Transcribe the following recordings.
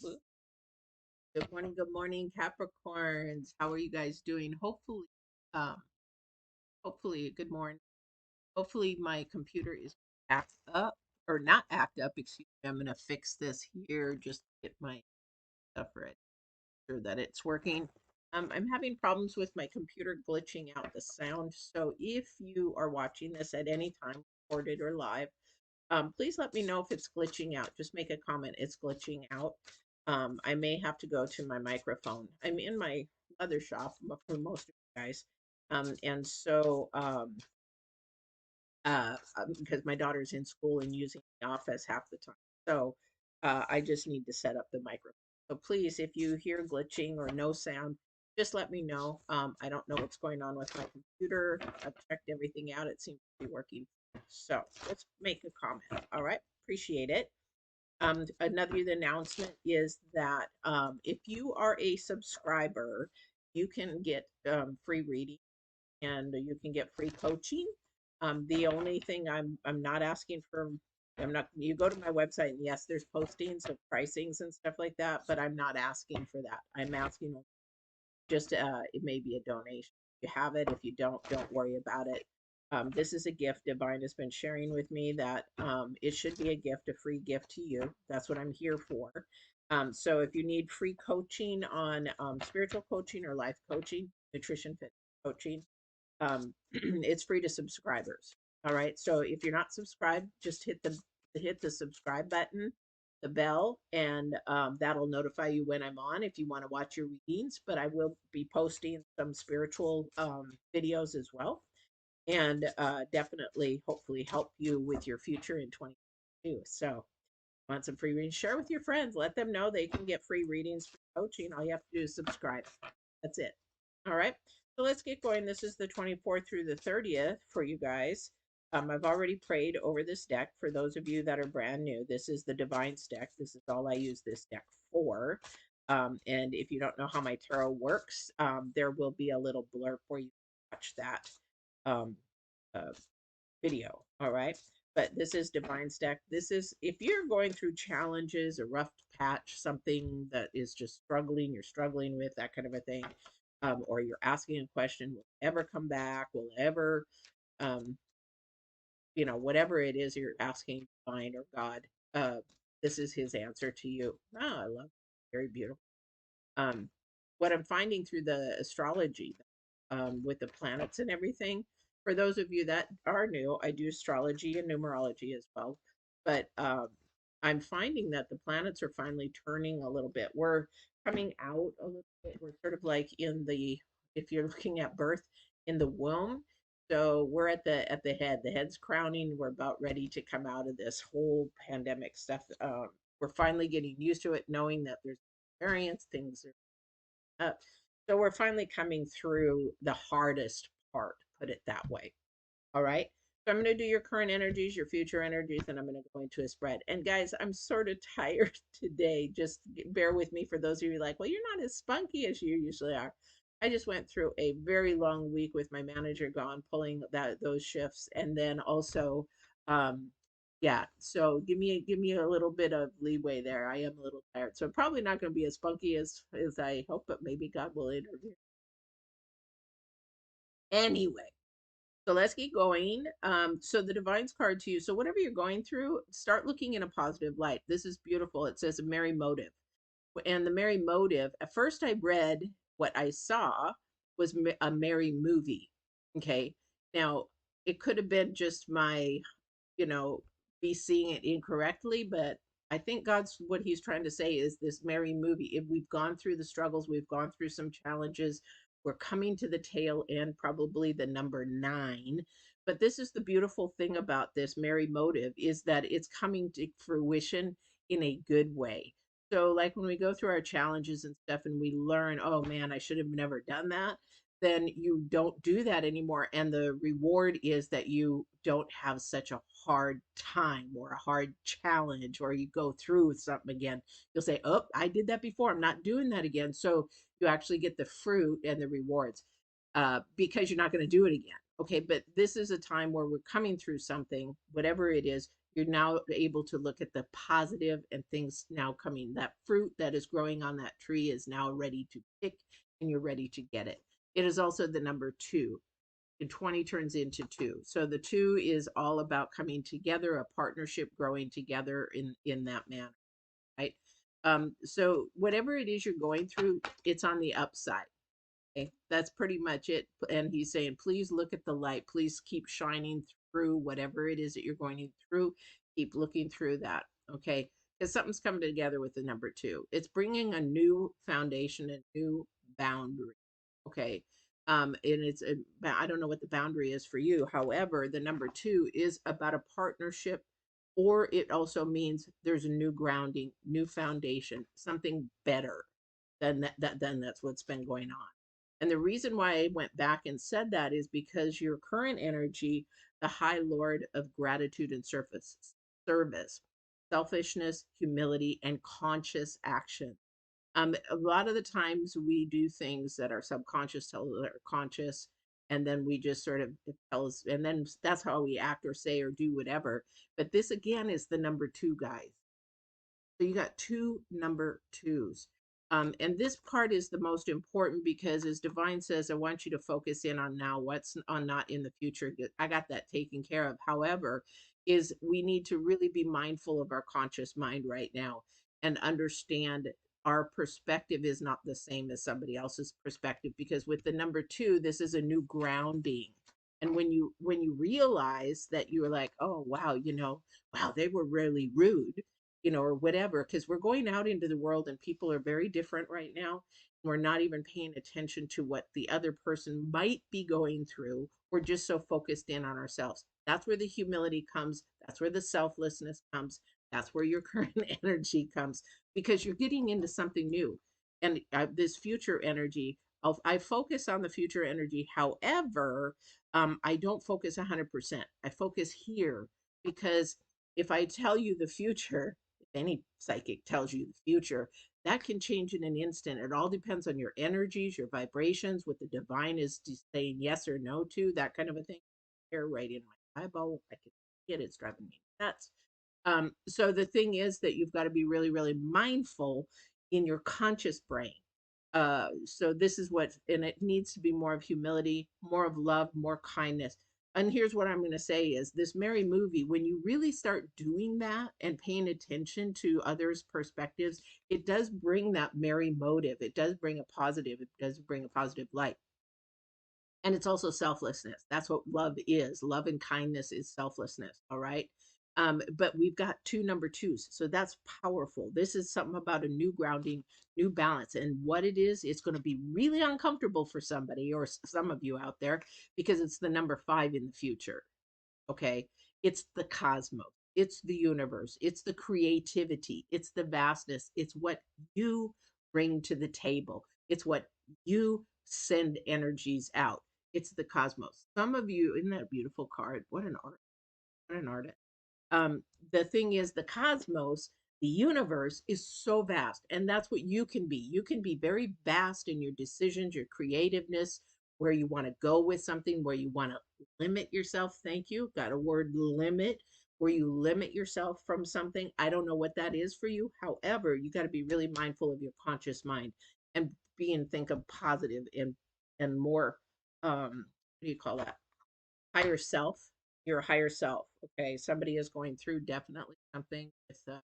Good morning, Capricorns. How are you guys doing? Um, hopefully, good morning. Hopefully, my computer is act up or not act up. Excuse me. I'm gonna fix this here. Just get my stuff ready, sure that it's working. I'm having problems with my computer glitching out the sound. So if you are watching this at any time, recorded or live, please let me know if it's glitching out. Just make a comment. It's glitching out. I may have to go to my microphone. I'm in my other shop for most of you guys. And so because my daughter's in school and using the office half the time. So I just need to set up the microphone. So please, if you hear glitching or no sound, just let me know. I don't know what's going on with my computer. I've checked everything out. It seems to be working. So let's make a comment. All right. Appreciate it. Another announcement is that if you are a subscriber, you can get free reading and you can get free coaching. The only thing I'm not asking for, I'm not. You go to my website and yes, there's postings of pricings and stuff like that, but I'm not asking for that. I'm asking just it may be a donation. If you have it, if you don't worry about it. This is a gift Divine has been sharing with me that it should be a gift, a free gift to you. That's what I'm here for. So if you need free coaching on spiritual coaching or life coaching, nutrition fit coaching, it's free to subscribers. All right. So if you're not subscribed, just hit the subscribe button, the bell, and that'll notify you when I'm on if you want to watch your readings. But I will be posting some spiritual videos as well, and definitely, hopefully, help you with your future in 2022. So want some free readings? Share with your friends. Let them know they can get free readings for coaching. All you have to do is subscribe. That's it. All right. So let's get going. This is the 24th through the 30th for you guys. I've already prayed over this deck. For those of you that are brand new, this is the Divine's deck. This is all I use this deck for. And if you don't know how my tarot works, there will be a little blurb where you watch that um, uh, video. All right. But this is Divine Stack. This is if you're going through challenges, a rough patch, something that is just struggling, you're struggling with that kind of a thing, or you're asking a question, will it ever come back? Will it ever, um, whatever it is you're asking, Divine or God, uh, this is His answer to you. Ah, I love it. Very beautiful. Um, what I'm finding through the astrology with the planets and everything. For those of you that are new, I do astrology and numerology as well. But I'm finding that the planets are finally turning a little bit. We're coming out a little bit. We're sort of like in the, if you're looking at birth, in the womb. So we're at the head. The head's crowning. We're about ready to come out of this whole pandemic stuff. We're finally getting used to it, knowing that there's variants, things are up. So we're finally coming through the hardest part, put it that way. All right. So I'm going to do your current energies, your future energies, and I'm going to go into a spread. And guys, I'm sort of tired today. Just bear with me for those of you like, well, you're not as spunky as you usually are. I just went through a very long week with my manager gone, pulling those shifts, and then also, um, yeah. So give me a little bit of leeway there. I am a little tired, so I'm probably not going to be as spunky as I hope, but maybe God will intervene. Anyway, so let's get going. So the Divine's card to you. So whatever you're going through, start looking in a positive light. This is beautiful. It says a merry motive. And the merry motive, at first I read what I saw was a merry movie. Okay. Now, it could have been just my, you know, be seeing it incorrectly, but I think God's what he's trying to say is this merry movie. If we've gone through the struggles, we've gone through some challenges, we're coming to the tail end, probably the number nine. But this is the beautiful thing about this merry motive is that it's coming to fruition in a good way. So, like when we go through our challenges and stuff and we learn, oh man, I should have never done that, then you don't do that anymore. And the reward is that you don't have such a hard time or a hard challenge, or you go through with something again. You'll say, oh, I did that before. I'm not doing that again. So you actually get the fruit and the rewards because you're not going to do it again. Okay. But this is a time where we're coming through something, whatever it is, You're now able to look at the positive and things now coming. That fruit that is growing on that tree is now ready to pick, and you're ready to get it. It is also the number two. And 20 turns into two. So the two is all about coming together, a partnership growing together in that manner, right? So whatever it is you're going through, it's on the upside. Okay, that's pretty much it. And he's saying, please look at the light. Please keep shining through whatever it is that you're going through. Keep looking through that. Okay, because something's coming together with the number two. It's bringing a new foundation, a new boundary. Okay. And I don't know what the boundary is for you. However, the number two is about a partnership, or it also means there's a new grounding, new foundation, something better than that's what's been going on. And the reason why I went back and said that is because your current energy, the High Lord of gratitude and service, selfishness, humility, and conscious action. A lot of the times we do things that our subconscious tells us are conscious, and then we just sort of it tells, and then that's how we act or say or do whatever. But this again is the number two, guys. So you got two number twos. And this part is the most important because, as Divine says, I want you to focus in on now, what's on not in the future. I got that taken care of. However, is we need to really be mindful of our conscious mind right now and understand our perspective is not the same as somebody else's perspective, because with the number two, this is a new grounding. And when you realize that you're like, oh wow, wow, they were really rude, or whatever, because we're going out into the world and people are very different right now. We're not even paying attention to what the other person might be going through. We're just so focused in on ourselves. That's where the humility comes. That's where the selflessness comes. That's where your current energy comes, because you're getting into something new. And this future energy, I focus on the future energy. However, I don't focus 100%. I focus here because if I tell you the future, any psychic tells you the future, that can change in an instant. It all depends on your energies, your vibrations, what the divine is saying yes or no to, that kind of a thing. Hair right in my eyeball. I can see it. It's driving me nuts. So the thing is that you've got to be really, really mindful in your conscious brain. So this is what, and it needs to be more of humility, more of love, more kindness. And here's what I'm going to say is this merry movie, when you really start doing that and paying attention to others' perspectives, it does bring that merry motive. It does bring a positive. It does bring a positive light. And it's also selflessness. That's what love is. Love and kindness is selflessness. All right. But we've got two number twos. So that's powerful. This is something about a new grounding, new balance. And what it is, it's going to be really uncomfortable for somebody or some of you out there, because it's the number five in the future. Okay. It's the cosmos, it's the universe, it's the creativity, it's the vastness, it's what you bring to the table, it's what you send energies out. It's the cosmos. Some of you, isn't that a beautiful card? What an art, what an artist. The thing is, the cosmos, the universe is so vast, and that's what you can be. You can be very vast in your decisions, your creativeness, where you want to go with something, where you want to limit yourself. Thank you. Got a word, limit, where you limit yourself from something. I don't know what that is for you. However, you got to be really mindful of your conscious mind and think of positive and more, what do you call that? Higher self, your higher self. Okay, somebody is going through definitely something with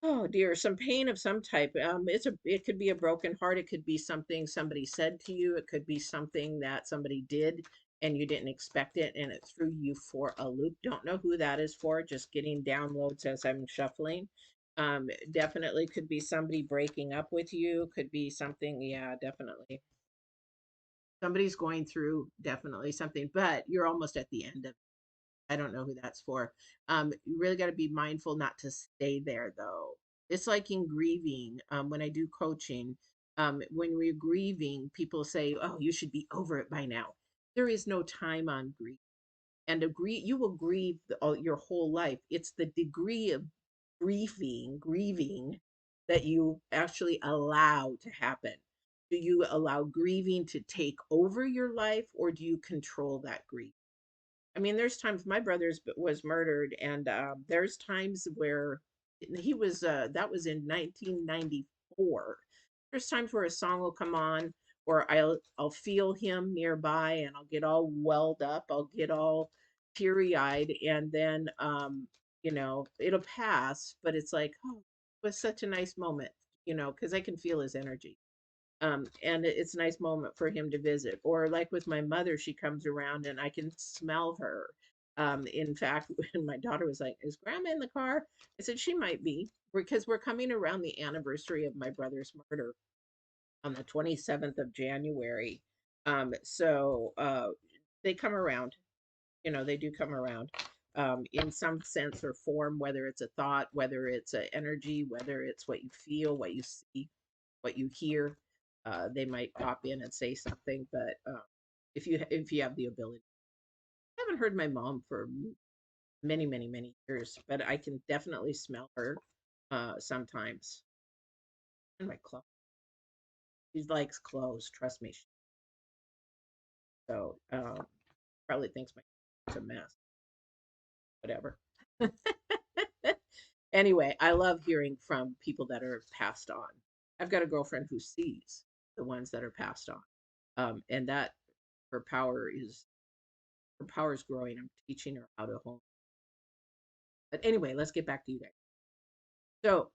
oh dear, some pain of some type. It could be a broken heart, it could be something somebody said to you, it could be something that somebody did and you didn't expect it and it threw you for a loop. Don't know who that is for, just getting downloads as I'm shuffling. Definitely could be somebody breaking up with you, could be something, yeah, definitely somebody's going through definitely something, but you're almost at the end of. I don't know who that's for. You really got to be mindful not to stay there, though. It's like in grieving. When I do coaching, when we're grieving, people say, "Oh, you should be over it by now." There is no time on grief, and you will grieve your whole life. It's the degree of grieving that you actually allow to happen. Do you allow grieving to take over your life, or do you control that grief? I mean, there's times my brother's was murdered, and there's times where he was. That was in 1994. There's times where a song will come on, or I'll feel him nearby, and I'll get all welled up. I'll get all teary eyed, and then it'll pass. But it's like, oh, it was such a nice moment, because I can feel his energy. And it's a nice moment for him to visit. Or like with my mother, she comes around and I can smell her. In fact, when my daughter was like, "Is Grandma in the car?" I said she might be, because we're coming around the anniversary of my brother's murder on the 27th of January. So they come around. They do come around. In some sense or form, whether it's a thought, whether it's an energy, whether it's what you feel, what you see, what you hear. They might pop in and say something, but if you have the ability, I haven't heard my mom for many, many, many years, but I can definitely smell her sometimes. And my clothes, she likes clothes. Trust me. So probably thinks my it's a mess. Whatever. Anyway, I love hearing from people that are passed on. I've got a girlfriend who sees the ones that are passed on, and that her power is her power is growing. I'm teaching her how to hone. But anyway, let's get back to you guys. So,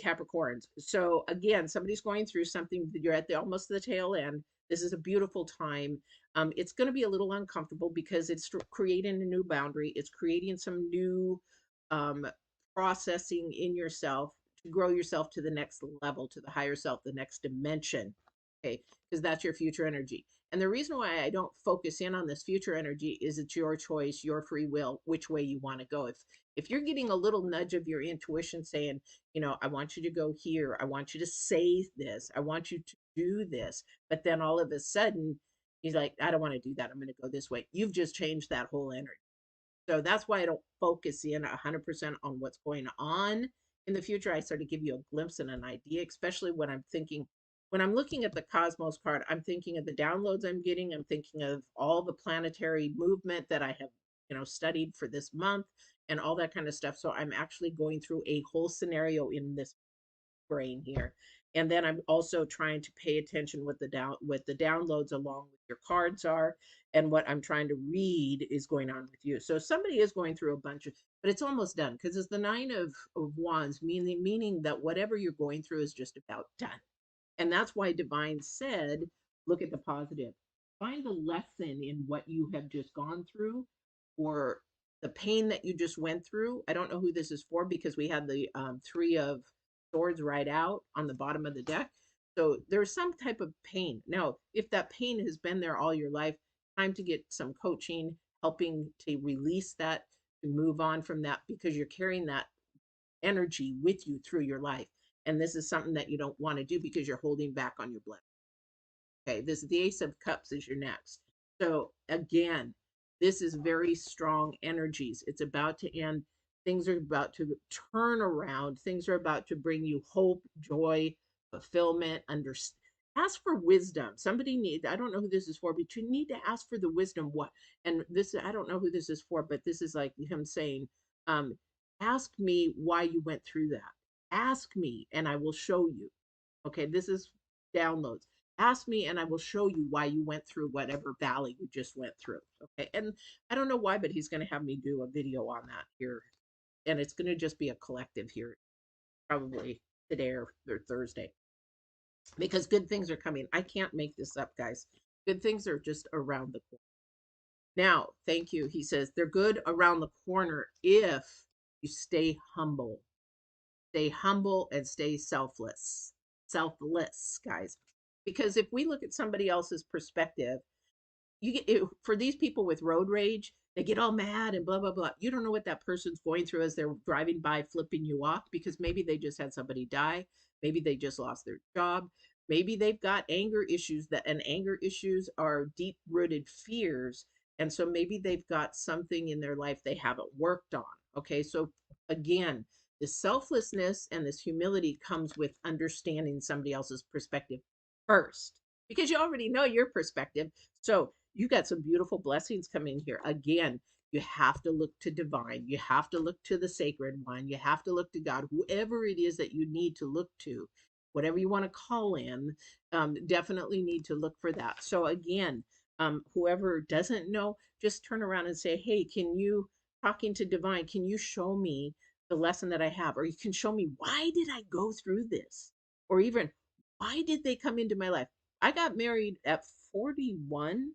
Capricorns. So again, somebody's going through something. You're at the almost the tail end. This is a beautiful time. It's going to be a little uncomfortable because it's creating a new boundary. It's creating some new um, processing in yourself to grow yourself to the next level, to the higher self, the next dimension. Okay, because that's your future energy. And the reason why I don't focus in on this future energy is it's your choice, your free will, which way you want to go. If you're getting a little nudge of your intuition saying, I want you to go here. I want you to say this. I want you to do this. But then all of a sudden, he's like, I don't want to do that. I'm going to go this way. You've just changed that whole energy. So that's why I don't focus in 100% on what's going on in the future. I sort of give you a glimpse and an idea, especially when I'm looking at the cosmos card, I'm thinking of the downloads I'm getting. I'm thinking of all the planetary movement that I have, studied for this month and all that kind of stuff. So I'm actually going through a whole scenario in this brain here. And then I'm also trying to pay attention with the downloads along with your cards are, and what I'm trying to read is going on with you. So somebody is going through a bunch of, but it's almost done because it's the nine of wands, meaning that whatever you're going through is just about done. And that's why Divine said, look at the positive. Find the lesson in what you have just gone through or the pain that you just went through. I don't know who this is for because we had the three of swords right out on the bottom of the deck. So there's some type of pain. Now, if that pain has been there all your life, time to get some coaching, helping to release that, to move on from that because you're carrying that energy with you through your life. And this is something that you don't want to do because you're holding back on your blood. Okay, this the Ace of Cups is your next. So again, this is very strong energies. It's about to end. Things are about to turn around. Things are about to bring you hope, joy, fulfillment, understand. Ask for wisdom. Somebody need, I don't know who this is for, but you need to ask for the wisdom. What? And this, I don't know who this is for, but this is like him saying, um, ask me why you went through that. Ask me and I will show you. Okay, this is downloads. Ask me and I will show you why you went through whatever valley you just went through. Okay, and I don't know why, but he's going to have me do a video on that here. And it's going to just be a collective here, probably today or Thursday, because good things are coming. I can't make this up, guys. Good things are just around the corner. Now, thank you. He says they're good around the corner if you stay humble. Stay humble and stay selfless. Selfless, guys. Because if we look at somebody else's perspective, you get it, for these people with road rage, they get all mad and blah blah blah. You don't know what that person's going through as they're driving by flipping you off because maybe they just had somebody die, maybe they just lost their job, maybe they've got anger issues and anger issues are deep rooted fears, and so maybe they've got something in their life they haven't worked on. Okay, so again, this selflessness and this humility comes with understanding somebody else's perspective first because you already know your perspective. So you got some beautiful blessings coming here. Again, You have to look to divine. You have to look to the sacred one. You have to look to God, whoever it is that you need to look to, whatever you want to call in, definitely need to look for that. So, again, whoever doesn't know, just turn around and say, hey, can you, talking to divine, can you show me the lesson that I have? Or you can show me, why did I go through this? Or even, why did they come into my life? I got married at 41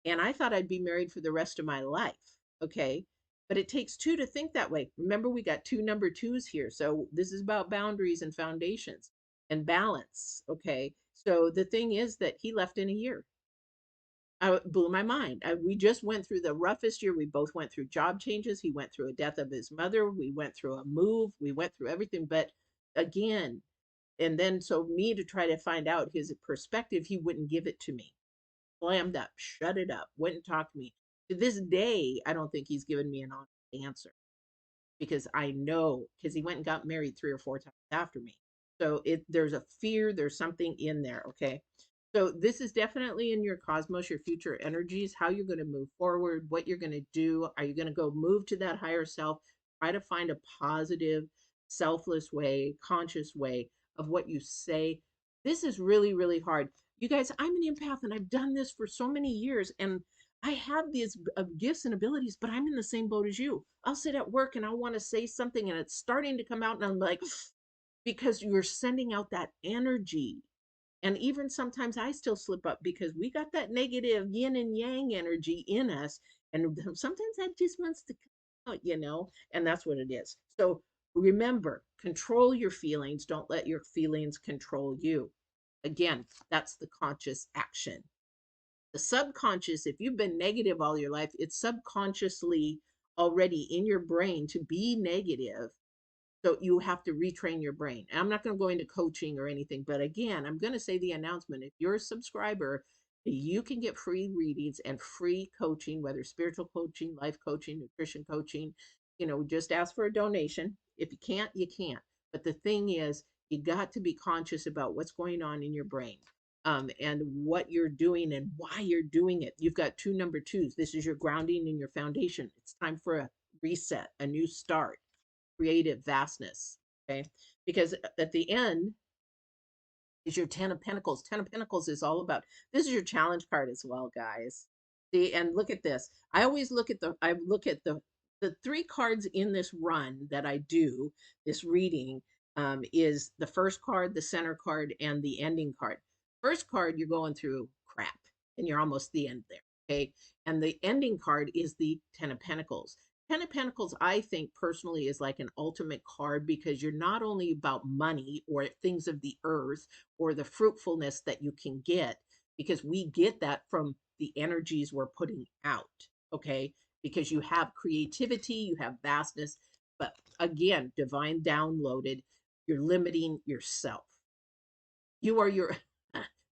and I thought I'd be married for the rest of my life. Okay. But it takes two to think that way. Remember, we got two number twos here. So this is about boundaries and foundations and balance. Okay. So the thing is that he left in a year. It blew my mind. We just went through the roughest year. We both went through job changes. He went through a death of his mother. We went through a move. We went through everything. But again, and then so me to try to find out his perspective, he wouldn't give it to me. Slammed up, shut it up, wouldn't talk to me. To this day, I don't think he's given me an honest answer because I know because he went and got married 3 or 4 times after me. So there's a fear, there's something in there. Okay. So this is definitely in your cosmos, your future energies, how you're going to move forward, what you're going to do. Are you going to go move to that higher self? Try to find a positive, selfless way, conscious way of what you say. This is really, really hard. You guys, I'm an empath and I've done this for so many years. And I have these gifts and abilities, but I'm in the same boat as you. I'll sit at work and I want to say something and it's starting to come out, and I'm like, because you're sending out that energy. And even sometimes I still slip up because we got that negative yin and yang energy in us. And sometimes that just wants to come out, and that's what it is. So remember, control your feelings. Don't let your feelings control you. Again, that's the conscious action. The subconscious, if you've been negative all your life, it's subconsciously already in your brain to be negative. So you have to retrain your brain. And I'm not going to go into coaching or anything, but again, I'm going to say the announcement. If you're a subscriber, you can get free readings and free coaching, whether spiritual coaching, life coaching, nutrition coaching. Just ask for a donation. If you can't, you can't. But the thing is, you got to be conscious about what's going on in your brain. And what you're doing and why you're doing it. You've got two number twos. This is your grounding and your foundation. It's time for a reset, a new start, creative vastness. Okay. Because at the end is your 10 of Pentacles. 10 of Pentacles is all about, this is your challenge card as well, guys. See, and look at this. I look at the three cards in this run that I do, this reading, is the first card, the center card, and the ending card. First card, you're going through crap and you're almost the end there. Okay. And the ending card is the 10 of Pentacles. 10 of Pentacles, I think personally, is like an ultimate card because you're not only about money or things of the earth or the fruitfulness that you can get, because we get that from the energies we're putting out. Okay. Because you have creativity, you have vastness, but again, divine downloaded, you're limiting yourself. You are your,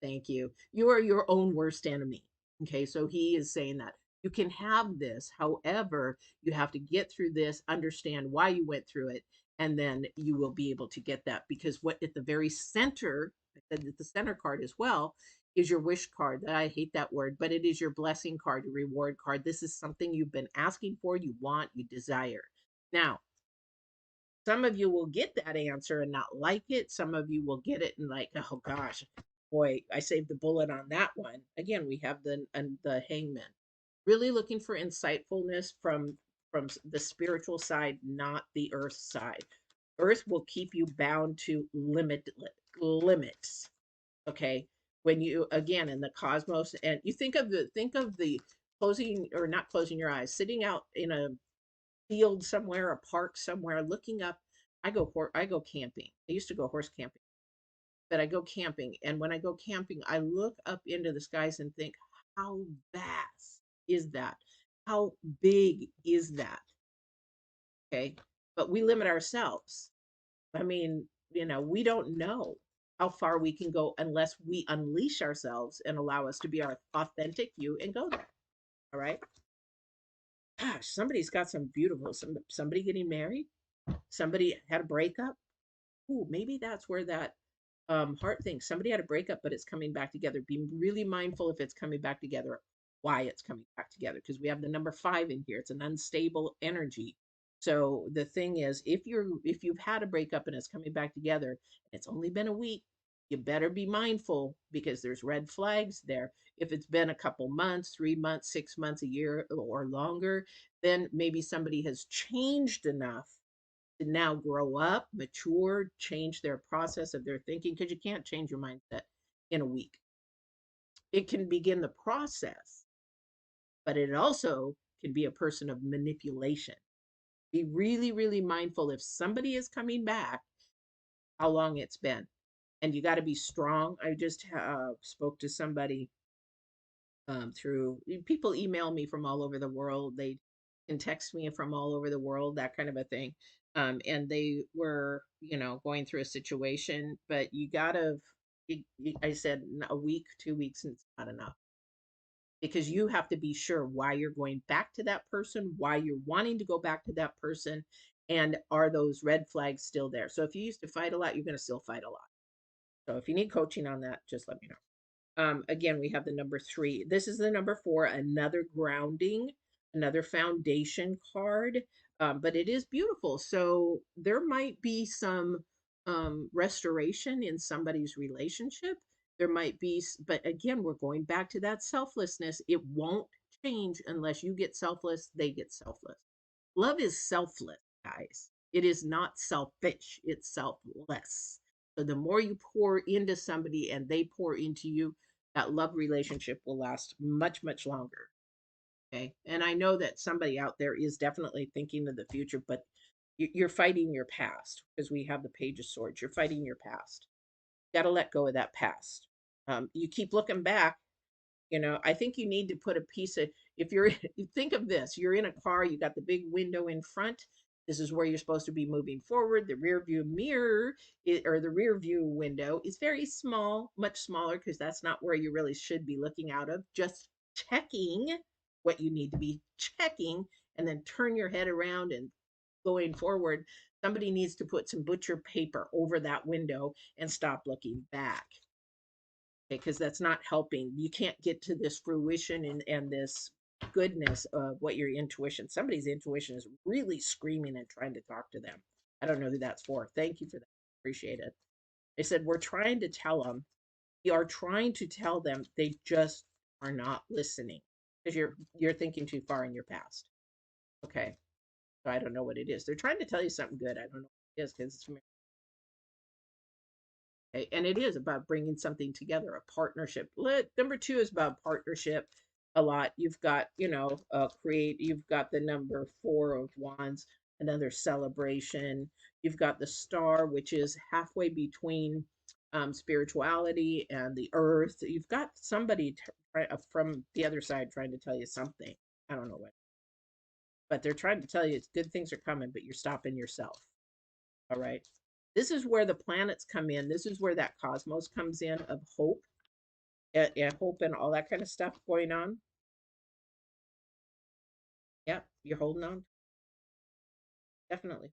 thank you. You are your own worst enemy. Okay. So he is saying that you can have this. However, you have to get through this, understand why you went through it, and then you will be able to get that. Because what at the very center, I said that the center card as well, is your wish card. I hate that word, but it is your blessing card, your reward card. This is something you've been asking for, you want, you desire. Now, some of you will get that answer and not like it. Some of you will get it and like, oh gosh, boy, I saved the bullet on that one. Again, we have the hangman. Really looking for insightfulness from the spiritual side, not the earth side. Earth will keep you bound to limits. Okay. When you again in the cosmos and you think of the closing or not closing your eyes, sitting out in a field somewhere, a park somewhere, looking up. I go camping. I used to go horse camping, but I go camping, and when I go camping, I look up into the skies and think, how vast is that? How big is that? Okay, but we limit ourselves. I mean, we don't know how far we can go unless we unleash ourselves and allow us to be our authentic you and go there. All right. Gosh, somebody's got some beautiful, somebody getting married, somebody had a breakup. Ooh, maybe that's where that heart thing. Somebody had a breakup, but it's coming back together. Be really mindful if it's coming back together. why it's coming back together, because we have the number 5 in here. It's an unstable energy. So the thing is, if you've had a breakup and it's coming back together, and it's only been a week, you better be mindful because there's red flags there. If it's been a couple months, 3 months, 6 months, a year or longer, then maybe somebody has changed enough to now grow up, mature, change their process of their thinking, because you can't change your mindset in a week. It can begin the process, but it also can be a person of manipulation. Be really, really mindful if somebody is coming back, how long it's been. And you got to be strong. I just spoke to somebody through people email me from all over the world. They can text me from all over the world, that kind of a thing. And they were, going through a situation, but you gotta, I said a week, 2 weeks, and it's not enough because you have to be sure why you're going back to that person, why you're wanting to go back to that person, and are those red flags still there? So if you used to fight a lot, you're going to still fight a lot. So if you need coaching on that, just let me know. Again, we have the number 3. This is the number 4, another grounding, another foundation card. But it is beautiful. So there might be some restoration in somebody's relationship. There might be, but again, we're going back to that selflessness. It won't change unless you get selfless, they get selfless. Love is selfless, guys. It is not selfish, it's selfless. So the more you pour into somebody and they pour into you, that love relationship will last much, much longer. Okay. And I know that somebody out there is definitely thinking of the future, but you're fighting your past because we have the Page of Swords. You're fighting your past. Got to let go of that past. You keep looking back. I think you need to put a piece of, if you're, you think of this, you're in a car, you got the big window in front. This is where you're supposed to be moving forward. The rear view mirror or the rear view window is very small, much smaller, because that's not where you really should be looking out of. Just checking what you need to be checking, and then turn your head around and going forward. Somebody needs to put some butcher paper over that window and stop looking back, because that's not helping. You can't get to this fruition and this goodness of what your intuition. Somebody's intuition is really screaming and trying to talk to them. I don't know who that's for. Thank you for that. Appreciate it. They said we're trying to tell them. We are trying to tell them. They just are not listening because you're thinking too far in your past. Okay, so I don't know what it is. They're trying to tell you something good. I don't know what it is because it's okay. And it is about bringing something together, a partnership. Number 2 is about partnership a lot. You've got, you've got the number 4 of wands, another celebration. You've got the star, which is halfway between spirituality and the earth. You've got somebody from the other side trying to tell you something. I don't know what, but they're trying to tell you good things are coming, but you're stopping yourself. All right. This is where the planets come in. This is where that cosmos comes in of hope, hope and all that kind of stuff going on. Yep, you're holding on, definitely.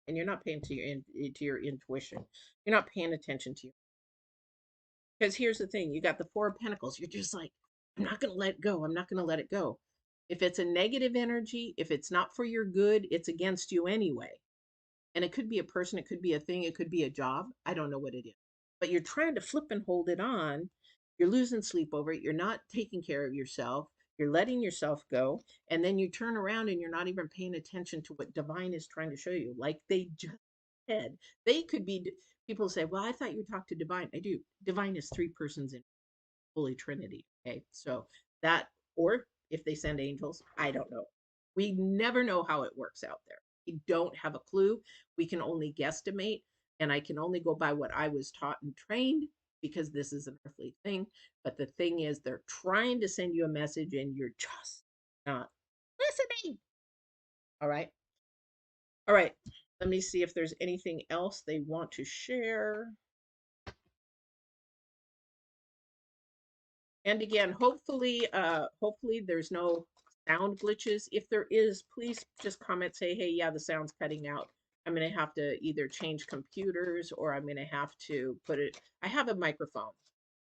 And you're not paying to your intuition. You're not paying attention to you. Because here's the thing, you got the 4 of Pentacles. You're just like, I'm not going to let go. I'm not going to let it go. If it's a negative energy, if it's not for your good, it's against you anyway. And it could be a person, it could be a thing, it could be a job. I don't know what it is. But you're trying to flip and hold it on. You're losing sleep over it. You're not taking care of yourself. You're letting yourself go. And then you turn around and you're not even paying attention to what divine is trying to show you. Like they just said, they could be, people say, well, I thought you talked to divine. I do. Divine is 3 persons in Holy Trinity. Okay. So that, or if they send angels, I don't know. We never know how it works out there. We don't have a clue. We can only guesstimate. And I can only go by what I was taught and trained because this is an earthly thing. But the thing is, they're trying to send you a message and you're just not listening. All right. All right. Let me see if there's anything else they want to share. And again, hopefully there's no sound glitches. If there is, please just comment, say, hey, yeah, the sound's cutting out. I'm going to have to either change computers or I'm going to have to put it. I have a microphone.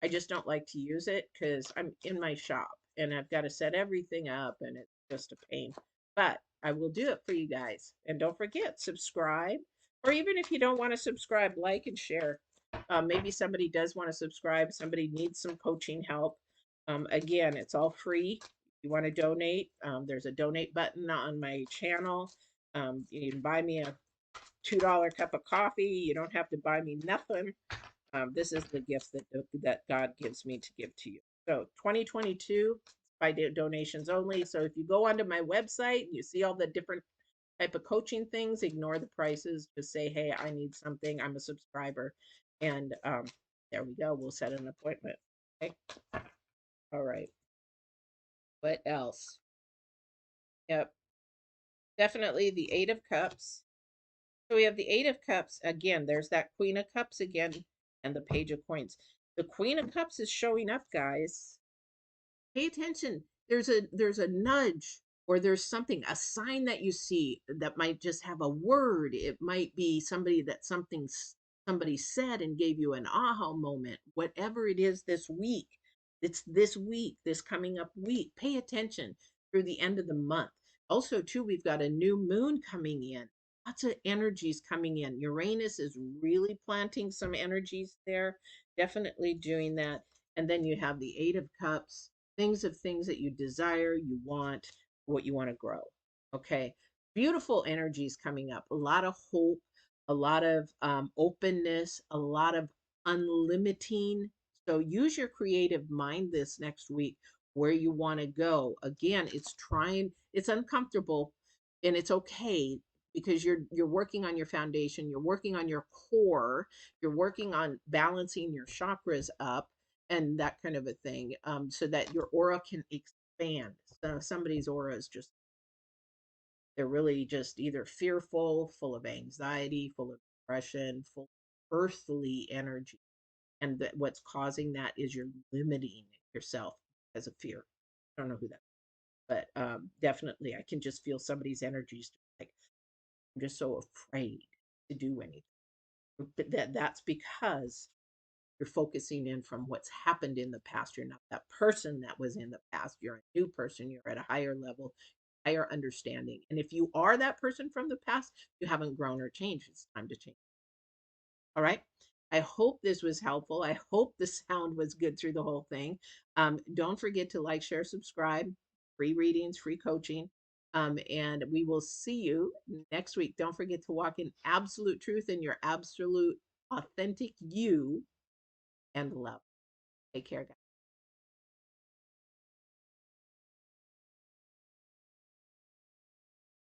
I just don't like to use it because I'm in my shop and I've got to set everything up, and it's just a pain. But I will do it for you guys. And don't forget, subscribe. Or even if you don't want to subscribe, like and share. Maybe somebody does want to subscribe, somebody needs some coaching help. Again, it's all free. If you want to donate, there's a donate button on my channel. You can buy me a $2 cup of coffee. You don't have to buy me nothing. This is the gift that God gives me to give to you. So 2022 by donations only. So if you go onto my website and you see all the different type of coaching things, ignore the prices. Just say, hey, I need something. I'm a subscriber, and there we go. We'll set an appointment. Okay. All right. What else? Yep. Definitely the Eight of Cups. So we have the Eight of Cups again. There's that Queen of Cups again, and the Page of Coins. The Queen of Cups is showing up, guys. Pay attention. There's a nudge, or there's something, a sign that you see that might just have a word. It might be somebody that somebody said and gave you an aha moment. Whatever it is this week, it's this week, this coming up week. Pay attention through the end of the month. Also, too, we've got a new moon coming in. Lots of energies coming in. Uranus is really planting some energies there, definitely doing that. And then you have the Eight of Cups, things that you desire, you want, what you want to grow. Okay. Beautiful energies coming up. A lot of hope, a lot of openness, a lot of unlimiting. So use your creative mind this next week where you want to go. Again, it's uncomfortable, and it's okay, because you're working on your foundation, you're working on your core, you're working on balancing your chakras up, and that kind of a thing, so that your aura can expand. So somebody's aura is just, they're really just either fearful, full of anxiety, full of depression, full of earthly energy. And that what's causing that is you're limiting yourself because of fear. I don't know who that is, but definitely I can just feel somebody's energies like, I'm just so afraid to do anything. But that's because you're focusing in from what's happened in the past. You're not that person that was in the past. You're a new person. You're at a higher level, higher understanding. And if you are that person from the past, you haven't grown or changed. It's time to change. All right. I hope this was helpful. I hope the sound was good through the whole thing. Don't forget to like, share, subscribe. Free readings, free coaching. And we will see you next week. Don't forget to walk in absolute truth and your absolute authentic you and love. Take care, guys.